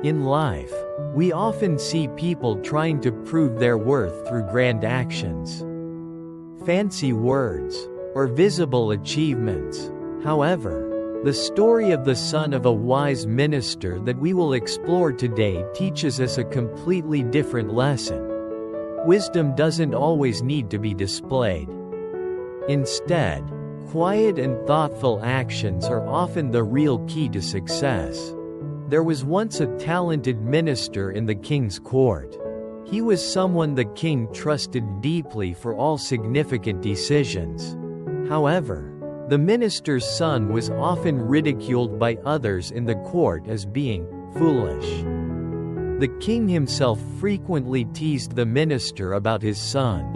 In life, we often see people trying to prove their worth through grand actions, fancy words, or visible achievements. However, the story of the son of a wise minister that we will explore today teaches us a completely different lesson. Wisdom doesn't always need to be displayed. Instead, quiet and thoughtful actions are often the real key to success. There was once a talented minister in the king's court. He was someone the king trusted deeply for all significant decisions. However, the minister's son was often ridiculed by others in the court as being foolish. The king himself frequently teased the minister about his son.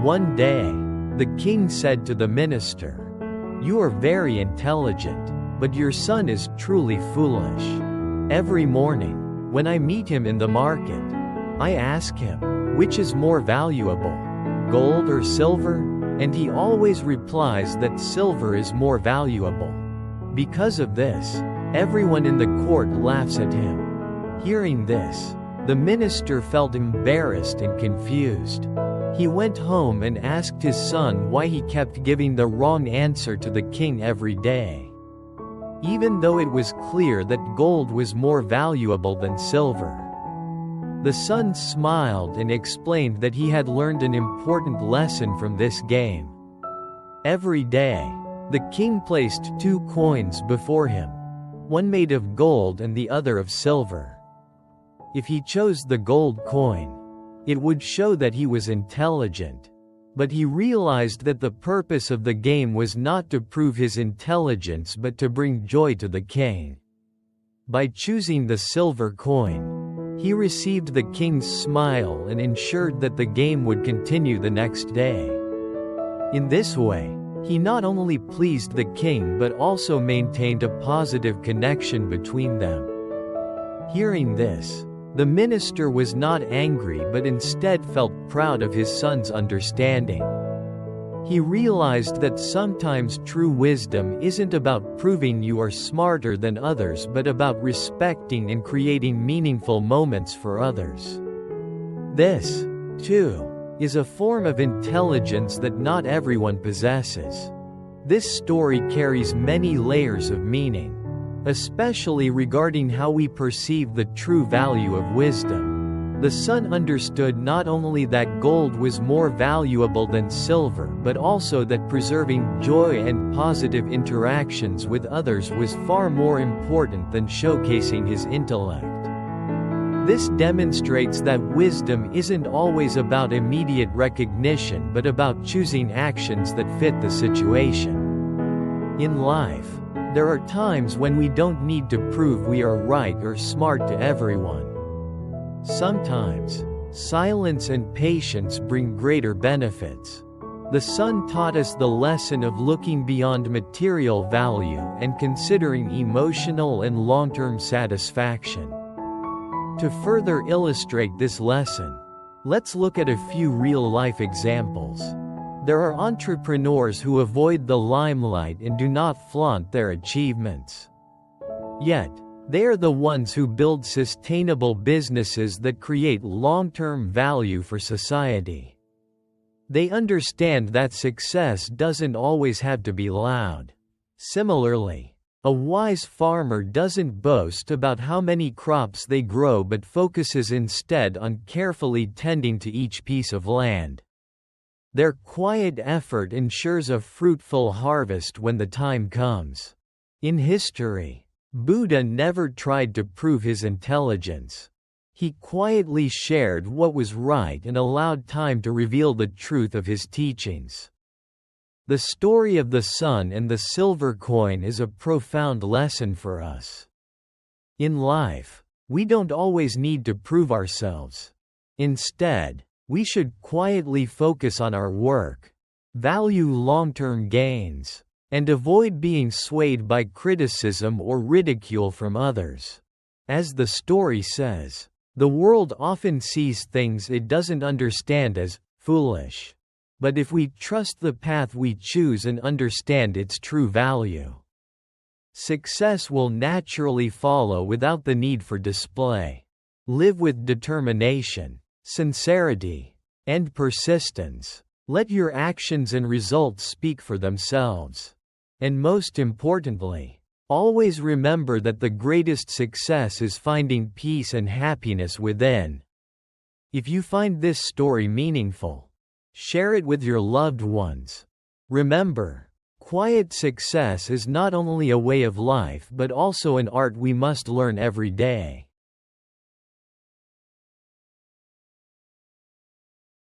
One day, the king said to the minister, "You are very intelligent, but your son is truly foolish. Every morning, when I meet him in the market, I ask him, which is more valuable, gold or silver? And he always replies that silver is more valuable. Because of this, everyone in the court laughs at him." Hearing this, the minister felt embarrassed and confused. He went home and asked his son why he kept giving the wrong answer to the king every day. Even though it was clear that gold was more valuable than silver. The son smiled and explained that he had learned an important lesson from this game. Every day, the king placed 2 coins before him, one made of gold and the other of silver. If he chose the gold coin, it would show that he was intelligent. But he realized that the purpose of the game was not to prove his intelligence but to bring joy to the king. By choosing the silver coin, he received the king's smile and ensured that the game would continue the next day. In this way, he not only pleased the king but also maintained a positive connection between them. Hearing this, the minister was not angry but instead felt proud of his son's understanding. He realized that sometimes true wisdom isn't about proving you are smarter than others but about respecting and creating meaningful moments for others. This, too, is a form of intelligence that not everyone possesses. This story carries many layers of meaning, especially regarding how we perceive the true value of wisdom. The son understood not only that gold was more valuable than silver but also that preserving joy and positive interactions with others was far more important than showcasing his intellect. This demonstrates that wisdom isn't always about immediate recognition but about choosing actions that fit the situation. In life, there are times when we don't need to prove we are right or smart to everyone. Sometimes, silence and patience bring greater benefits. The son taught us the lesson of looking beyond material value and considering emotional and long-term satisfaction. To further illustrate this lesson, let's look at a few real-life examples. There are entrepreneurs who avoid the limelight and do not flaunt their achievements. Yet, they are the ones who build sustainable businesses that create long-term value for society. They understand that success doesn't always have to be loud. Similarly, a wise farmer doesn't boast about how many crops they grow but focuses instead on carefully tending to each piece of land. Their quiet effort ensures a fruitful harvest when the time comes. In history, Buddha never tried to prove his intelligence. He quietly shared what was right and allowed time to reveal the truth of his teachings. The story of the sun and the silver coin is a profound lesson for us. In life, we don't always need to prove ourselves. Instead, we should quietly focus on our work, value long-term gains, and avoid being swayed by criticism or ridicule from others. As the story says, the world often sees things it doesn't understand as foolish. But if we trust the path we choose and understand its true value, Success will naturally follow without the need for display. Live with determination, sincerity, and persistence. Let your actions and results speak for themselves. And most importantly, always remember that the greatest success is finding peace and happiness within. If you find this story meaningful, share it with your loved ones. Remember, quiet success is not only a way of life but also an art we must learn every day.